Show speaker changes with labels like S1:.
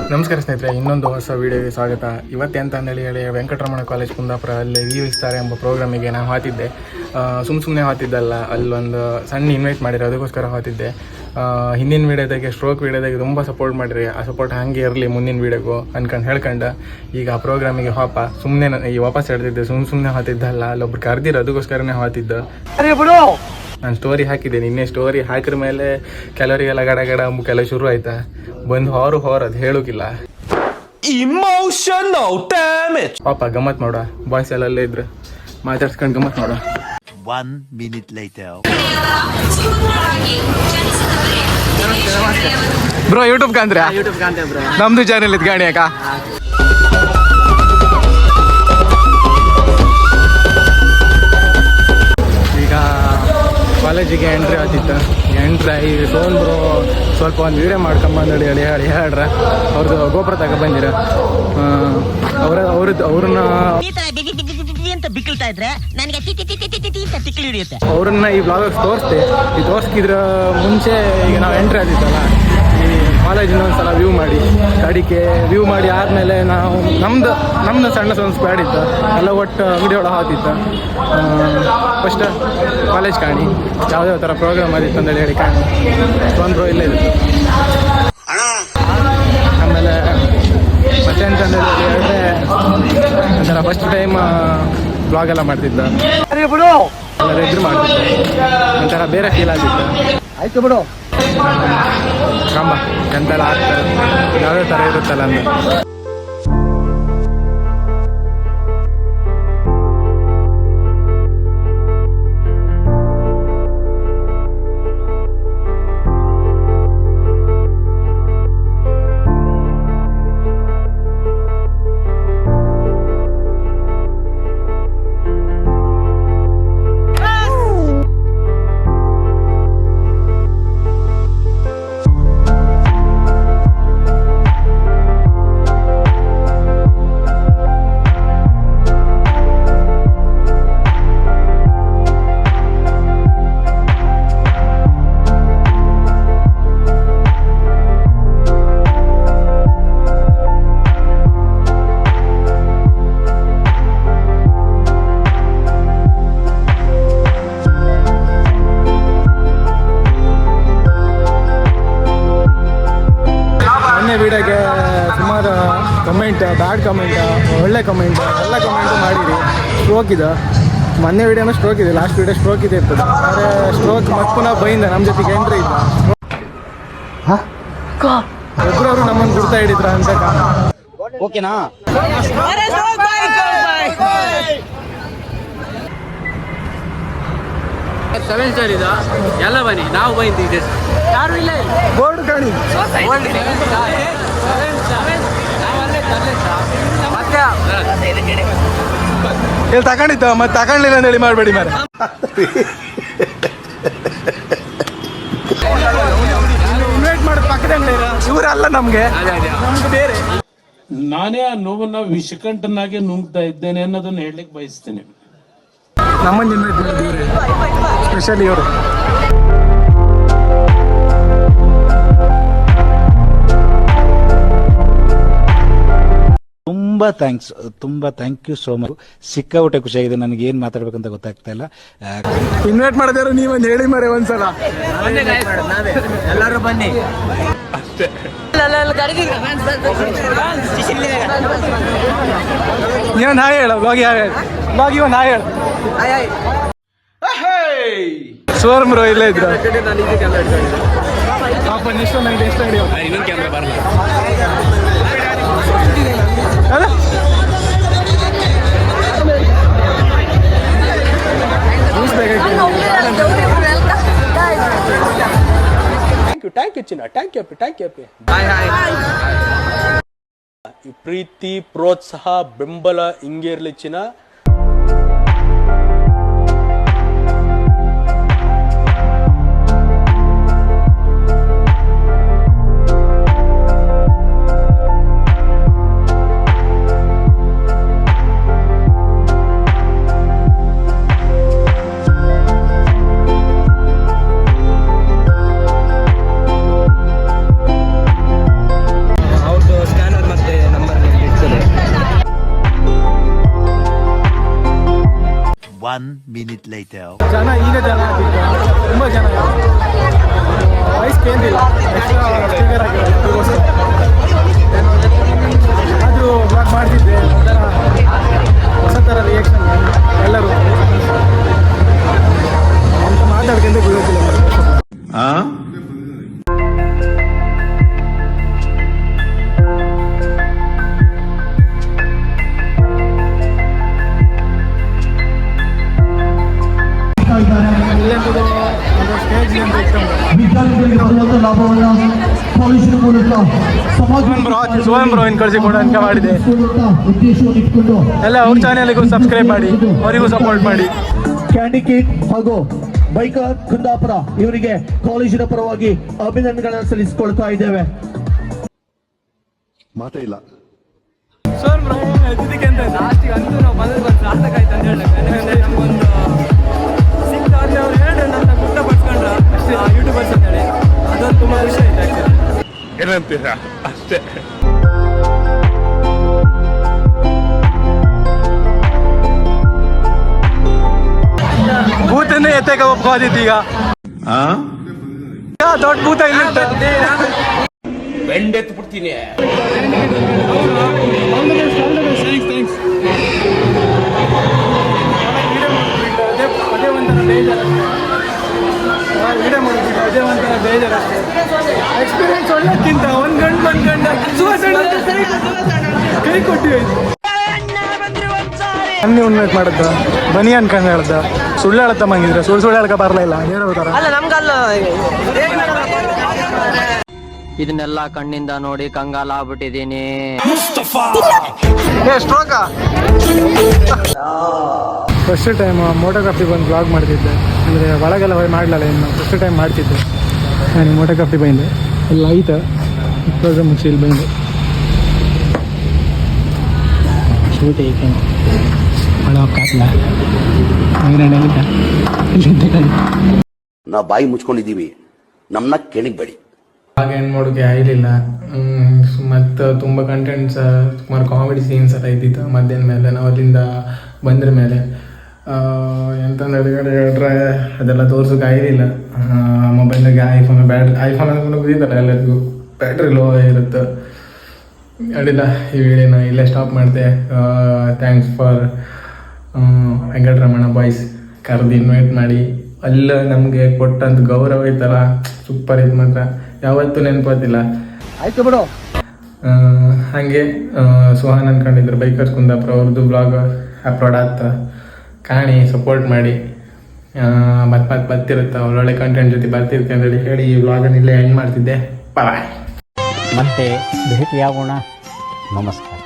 S1: ನಮಸ್ಕಾರ ಸ್ನೇಹಿತರೆ, ಇನ್ನೊಂದು ಹೊಸ ವಿಡಿಯೋಗೆ ಸ್ವಾಗತ. ಇವತ್ತೆಂತ ಹೇಳಿ ವೆಂಕಟರಮಣ ಕಾಲೇಜ್ ಕುಂದಾಪುರ ಅಲ್ಲಿ ವಿ ವಿಸ್ತಾರ ಎಂಬ ಪ್ರೋಗ್ರಾಮಿಗೆ ನಾನು ಹಾತಿದ್ದೆ. ಸುಮ್ಮನೆ ಹಾತಿದ್ದಲ್ಲ, ಅಲ್ಲೊಂದು ಸಣ್ಣ ಇನ್ವೈಟ್ ಮಾಡಿರಿ, ಅದಕ್ಕೋಸ್ಕರ ಹಾತಿದ್ದೆ. ಹಿಂದಿನ ವೀಡಿಯೋದಾಗೆ ಸ್ಟ್ರೋಕ್ ವೀಡಿಯೋದಾಗೆ ತುಂಬ ಸಪೋರ್ಟ್ ಮಾಡಿರಿ. ಆ ಸಪೋರ್ಟ್ ಹಾಗೆ ಇರಲಿ ಮುಂದಿನ ವೀಡಿಯೋಗೂ ಹೇಳ್ಕೊಂಡು ಈಗ ಆ ಪ್ರೋಗ್ರಾಮಿಗೆ ಸುಮ್ಮನೆ ಈ ವಾಪಸ್ ಹಿಡ್ದಿದ್ದೆ. ಸುಮ್ಮನೆ ಹಾತಿದ್ದಲ್ಲ, ಅಲ್ಲೊಬ್ರು ಕರೆದಿರು, ಅದಕ್ಕೋಸ್ಕರನೇ ಹಾತಿದ್ದು. ನಾನು ಸ್ಟೋರಿ ಹಾಕಿದ್ದೇನೆ. ನಿನ್ನೆ ಸ್ಟೋರಿ ಹಾಕಿದ ಮೇಲೆ ಕೆಲವರಿಗೆಲ್ಲ ಗಡ ಕೆಲವು ಶುರು ಆಯ್ತಾ, ಬಂದು ಹೊರ ಅದು ಹೇಳೋಕಿಲ್ಲ.
S2: Emotional damage.
S1: ಪಾಪ ಗಮ್ಮತ್ ನೋಡ, ಬಾಯ್ಸ್ ಎಲ್ಲ ಇದ್ರು ಮಾತಾಡ್ಸ್ಕೊಂಡು ಗಮ್ಮತ್ ನೋಡ.
S3: 1 minute later.
S1: ಬ್ರೋ ಯೂಟ್ಯೂಬ್ ಕಾಂದ್ರೆ ನಮ್ದು ಚಾನೆಲ್ ಇದ್ ಗಾಡಿ ಅಕ್ಕ. ಈಗ ಕಾಲೇಜಿಗೆ ಎಂಟ್ರಿ ಆಗ್ತಿತ್ತು. ಎಂಟ್ರಿ ಆಗಿ ಸೋನ್ ಬ್ರೋ ಸ್ವಲ್ಪ ಒಂದು ವೀಡಿಯೋ ಮಾಡ್ಕೊಂಬಂದು ಹೇಳ್ರ ಅವ್ರದ್ದು ಗೋಪುರ ತಗ ಬಂದಿರ. ಅವ್ರನ್ನ ಅವ್ರನ್ನ ಈ ಬ್ಲಾಗ್ ತೋರಿಸ್ತೆ. ಈ ತೋರಿಸ್ಕಿದ್ರ ಮುಂಚೆ ಈಗ ನಾವು ಎಂಟ್ರಿ ಆಗಿತ್ತಲ್ಲ, ಈ ಕಾಲೇಜಿನ ಒಂದ್ಸಲ ವ್ಯೂ ಮಾಡಿ ಗಾಡಿಗೆ ವ್ಯೂ ಮಾಡಿ ಆದಮೇಲೆ ನಾವು ನಮ್ದು ಸಣ್ಣ ಸ್ಕ್ವಾಡ್ ಇತ್ತು, ಎಲ್ಲ ಒಟ್ಟು ಅಂಗಡಿ ಒಳಗೆ ಹಾತಿತ್ತು. ಫಸ್ಟ್ ಕಾಲೇಜ್ ಕಾಣಿ, ಯಾವುದೇ ಥರ ಪ್ರೋಗ್ರಾಮ್ ಆಗಿತ್ತು ಅಂತೇಳಿ ಹೇಳಿ ಕಾಣಿ ತೊಂದ್ರು ಇಲ್ಲೇ ಇತ್ತು. ಆಮೇಲೆ ಮತ್ತೆ ಅಂತಂದೇಳಿ ಹೇಳಿದ್ರೆ ಒಂಥರ ಫಸ್ಟ್ ಟೈಮ್ ಬ್ಲಾಗ್ ಎಲ್ಲ ಮಾಡ್ತಿದ್ದ, ಎಲ್ಲ ಎದುರು ಮಾಡ್ತಿದ್ದ, ಒಂಥರ ಬೇರೆ ಫೀಲ್ ಆಗಿತ್ತು. ಆಯ್ತು ಬಿಡು ಕಂಬ ಎಂತೆಲ್ಲ ಆಗ್ತಾರೆ, ಯಾವುದೇ ಥರ ಇರುತ್ತಲ್ಲ ಅಂತ. ವಿಡಿಯೋಗೆ ಸುಮಾರು ಕಮೆಂಟ್, ಬ್ಯಾಡ್ ಕಮೆಂಟ್, ಒಳ್ಳೆ ಕಮೆಂಟ್, ಎಲ್ಲ ಕಮೆಂಟು ಮಾಡಿರಿ. ಸ್ಟ್ರೋಕ್ ಇದೆ, ಮೊನ್ನೆ ವಿಡಿಯೋನೂ ಸ್ಟ್ರೋಕ್ ಇದೆ, ಲಾಸ್ಟ್ ವಿಡಿಯೋ ಸ್ಟ್ರೋಕ್ ಇದೆ ಇರ್ತದೆ. ಆದರೆ ಸ್ಟ್ರೋಕ್ ಮತ್ತೆ ಪುನಃ ಬೈಂದ ನಮ್ಮ ಜೊತೆಗೆ ಎಂಟ್ರಿ ಇದ್ದ. ಒಬ್ಬರವರು ನಮ್ಮನ್ನು ಗುರ್ತಾ ಹಿಡಿದ್ರ ಅಂತ ಓಕೆನಾ.
S4: ಸೆವೆನ್ ಸ್ಟಾರ್ ಇದು ಎಲ್ಲ ಬನ್ನಿ, ನಾವು ಬೈಂದಿದ್ದೆ ಯಾರು ಇಲ್ಲ,
S1: ಬೋರ್ಡ್ ಕಾಣಿ ಇಲ್ಲಿ ತಗೊಂಡಿದ್ದ ಮತ್ತೆ ತಗೊಂಡಿಲ್ಲ ಅಂತೇಳಿ ಮಾಡಬೇಡಿ ಮಾರೆ. ಇನ್ವೈಟ್ ಮಾಡೋದು ಪಕ್ಕದಂಗೆ ಇವರಲ್ಲ, ನಮ್ಗೆ ಬೇರೆ.
S5: ನಾನೇ ಆ ನೋವನ್ನ ವಿಷಕಂಠನಾಗೆ ನುಂಗ್ತಾ ಇದ್ದೇನೆ ಅನ್ನೋದನ್ನ ಹೇಳಲಿಕ್ಕೆ ಬಯಸ್ತೇನೆ.
S1: ನಮ್ಮನ್ನು ಇನ್ವೈಟ್ ಮಾಡಿದ್ದೀವಿ ಸ್ಪೆಷಲಿ ಇವರು.
S6: ತುಂಬಾ ಥ್ಯಾಂಕ್ ಯು ಸೋ ಮಚ್. ಸಿಕ್ಕಾಪಟ್ಟೆ ಖುಷಿಯಾಗಿದೆ. ನನಗೆ ಏನ್ ಮಾತಾಡ್ಬೇಕಂತ ಗೊತ್ತಾಗ್ತಾ ಇಲ್ಲ.
S1: ಇನ್ವೈಟ್ ಮಾಡಿದಾರೆ ನೀವೊಂದು ಹೇಳಿ ಮರೆ ಒಂದ್ಸಲ.
S4: ಎಲ್ಲರೂ ಬನ್ನಿ.
S1: ನೀವೊಂದು ಹಾಯ್ ಹೇಳ ಬ್ಲಾಗಿ, ಬ್ಲಾಗಿ ಒಂದು ಹಾಯ್ ಹೇಳ. ಸೋರ್ಮ್ ಬ್ರೋ ಇಲ್ಲೇ ಇದ್ರು ಪಾಪ. ನೆಕ್ಸ್ಟ್ ನನಗೆ ಎಷ್ಟು ಹಿಡಿಯೋ
S4: ಇನ್ನೊಂದು ಕ್ಯಾಮ್ರಾ ಬರಲ್ಲ.
S1: ಥ್ಯಾಂಕ್ ಯು ಚಿನ್ನ, ಥ್ಯಾಂಕ್ ಯು.
S5: ಈ ಪ್ರೀತಿ, ಪ್ರೋತ್ಸಾಹ, ಬೆಂಬಲ ಹಿಂಗೆ ಇರ್ಲಿ ಚಿನ್ನ.
S3: 1 minute later.
S1: ಜನ ಈಗ ಜನ ತುಂಬ ಜನ ವಯಸ್ಸು ಕೇಂದ್ರಿಲ್ಲ ಸ್ಪೀಕರ್ ಆಗಿರೋದು ಅದು ಬ್ಲಾಕ್ ಮಾಡ್ತಿದ್ದೆ ಒಂಥರ ಹೊಸ ಥರ ರಿಯಾಕ್ಷನ್ ಎಲ್ಲರೂ ಅಂತ ಮಾತಾಡ್ಕೊಂತ ಗೊತ್ತಿಲ್ಲ
S2: ವಿದ್ಯಾರ್ಥಿಗಳಿಗೆ ಬರುವಂತ ಲಾಭವನ್ನ ಪಾಲಿಸಿನ ಮೂಲಕ
S1: ಸೋಹನ್ ಬ್ರೋ ಕಳಿಸಿ ಕೊಡ ಅನ್ಕ ಮಾಡಿದೆ
S2: ಉದ್ದೇಶವನ್ನು ಇಟ್ಕೊಂಡು
S1: ಎಲ್ಲ ಅವ್ರ ಚಾನೆಲ್ಗೂ ಸಬ್ಸ್ಕ್ರೈಬ್ ಮಾಡಿ ಅವರಿಗೂ ಸಪೋರ್ಟ್ ಮಾಡಿ.
S2: ಕ್ಯಾಂಡಿ ಕಿಡ್ ಹಾಗೂ ಬೈಕರ್ ಕುಂದಾಪುರ ಇವರಿಗೆ ಕಾಲೇಜಿನ ಪರವಾಗಿ ಅಭಿನಂದನೆಗಳನ್ನು ಸಲ್ಲಿಸಿಕೊಳ್ತಾ ಇದ್ದೇವೆ.
S7: ಮಾತೇ ಇಲ್ಲ.
S1: ಸೋಹನ್ ಬ್ರೋ ಇದಕ್ಕೆ ಅಂತ
S4: ಲಾಸ್ಟಿಗೆ ಅಂತೂ ನಾವು ಬಂದು ಸಾರ್ಥಕ ಆಯ್ತು ಅಂತ ಹೇಳಕ್ಕೆ ನಮಗೊಂದು ಸಿಕ್ಕಾದ್ರೆ ಅವ್ರು ಹೇಳಿ ನನ್ನ ಗುರ್ತಪಡ್ಸ್ಕೊಂಡ್ರ ಅಷ್ಟೇ ಯೂಟ್ಯೂಬರ್ಸ್ ಅಂತ ಹೇಳಿ ಅದೊಂದು ತುಂಬ ಖುಷಿ ಆಯ್ತು ಆ್ಯಕ್ಚುಲಿ.
S7: ಏನಂತೀರಾ ಅಷ್ಟೇ.
S1: ಭೂತನ್ನೇ ಎತ್ತಕ್ಕೆ ಒಪ್ಕೋದಿತ್ತು ಈಗ ದೊಡ್ಡ ಭೂತ ಇಲ್ಲಿತ್ತು.
S5: ಬೆಂಡೆತ್ತು ಬಿಡ್ತೀನಿ.
S1: ಅದೇ ಒಂಥರ ಬೇಜಾರು ವಿಡಿಯೋ ಮಾಡಿಬಿಟ್ಟು ಅದೇ ಒಂಥರ ಬೇಜಾರು ಅಷ್ಟೇ. ಎಕ್ಸ್ಪೀರಿಯನ್ಸ್ ಒಳ್ಳಕ್ಕಿಂತ ಒಂದು ಗಂಟೆ ಕೈ ಕೊಟ್ಟಿವಿ. ಅನ್ನಿ ಉನ್ಮೇಟ್ ಮಾಡದ್ದ ಬನಿ ಅನ್ಕಂಡು ಹೇಳ್ದ ಸುಳ್ಳು ಹೇಳ್ತ ಮಂಗಿದ್ರೆ ಸುಳ್ಳು ಹೇಳ್ಕ ಬರಲ್ಲ ಇಲ್ಲ ಹೇಳೋತಾರ.
S4: ಇದನ್ನೆಲ್ಲ ಕಣ್ಣಿಂದ ನೋಡಿ ಕಂಗಾಲ ಆಗ್ಬಿಟ್ಟಿದೀನಿ.
S1: ಫಸ್ಟ್ ಟೈಮ್ ಮೋಟೋಗ್ರಾಫಿ ಬಂದು ಬ್ಲಾಗ್ ಮಾಡ್ತಿದ್ದೆ, ಅಂದರೆ ಒಳಗೆಲ್ಲ ಹೋಗಿ ಮಾಡಲಿಲ್ಲ ಇನ್ನು ಫಸ್ಟ್ ಟೈಮ್ ಮಾಡ್ತಿದ್ದೆ ನಾನು ಮೋಟೋಗ್ರಾಫಿ ಬಂದೆ. ಎಲ್ಲ ಆಯ್ತು ಪ್ರೋಗ್ರಾಮ್ ಮುಗಿಸಿ ಇಲ್ಲಿ ಬಂದೆ ಶೂಟ್ ಏಕೆ ಒಳ ಕಾಟ್ಲ
S8: ನಾವು ಬಾಯಿ ಮುಚ್ಕೊಂಡಿದ್ದೀವಿ, ನಮ್ಮನ್ನ ಕೆಣಗಬೇಡಿ.
S1: ಹಾಗೆ ಏನು ಮಾಡೋಕ್ಕೆ ಆಗಲಿಲ್ಲ. ಮತ್ತು ತುಂಬ ಕಂಟೆಂಟ್ಸ್ ಸುಮಾರು ಕಾಮಿಡಿ ಸೀನ್ಸ್ ಎಲ್ಲ ಇದ್ದಿತ್ತು ಮಧ್ಯಾಹ್ನ ಮೇಲೆ. ನಾವು ಅಲ್ಲಿಂದ ಬಂದ್ರ ಮೇಲೆ ಎಂತಂದ್ರೆ ಹೇಳಿದ್ರೆ ಅದೆಲ್ಲ ತೋರ್ಸೋಕೆ ಆಗಿರಲಿಲ್ಲ. ಮೊಬೈಲ್ನಾಗೆ ಐಫೋನ್ ಅಂದ್ಕೊಂಡು ಗೊತ್ತಿದ್ದಲ್ಲ ಎಲ್ಲರಿಗೂ ಬ್ಯಾಟ್ರಿ ಲೋ ಇರುತ್ತೆ. ಅಡಿಲ್ಲ ಈ ವಿಡಿಯೋನ ಇಲ್ಲೇ ಸ್ಟಾಪ್ ಮಾಡಿದೆ. ಥ್ಯಾಂಕ್ಸ್ ಫಾರ್ ವೆಂಕಟರಮಣ ಬಾಯ್ಸ್ ಕರೆದು ಇನ್ವೈಟ್ ಮಾಡಿ ಅಲ್ಲ ನಮಗೆ ಕೊಟ್ಟಂತ ಗೌರವ ಐತಲ್ಲ ಸೂಪರ್ ಇದು ಮಾತ್ರ ಯಾವತ್ತೂ ನೆನಪೋತಿಲ್ಲ.
S2: ಆಯ್ತು ಬಿಡು.
S1: ಹಾಗೆ ಸೋಹನ್ ಅನ್ಕೊಂಡಿದ್ರು ಬೈಕರ್ಸ್ ಕುಂದಾಪುರ ಅವ್ರದ್ದು ಬ್ಲಾಗ್ ಅಪ್ಲೋಡ್ ಆಗ್ತಾ ಕಾಣಿ ಸಪೋರ್ಟ್ ಮಾಡಿ. ಮತ್ತೆ ಬರ್ತಿರುತ್ತೆ ಒಳ್ಳೊಳ್ಳೆ ಕಂಟೆಂಟ್ ಜೊತೆ ಬರ್ತಿರ್ತೀನಿ ಅಂತೇಳಿ ಹೇಳಿ ಈ ವ್ಲಾಗನ್ನು ಇಲ್ಲೇ ಎಂಡ್ ಮಾಡ್ತಿದ್ದೆ. ಬಾಯ್.
S9: ಮತ್ತೆ ಭೇಟಿಯಾಗೋಣ. ನಮಸ್ಕಾರ.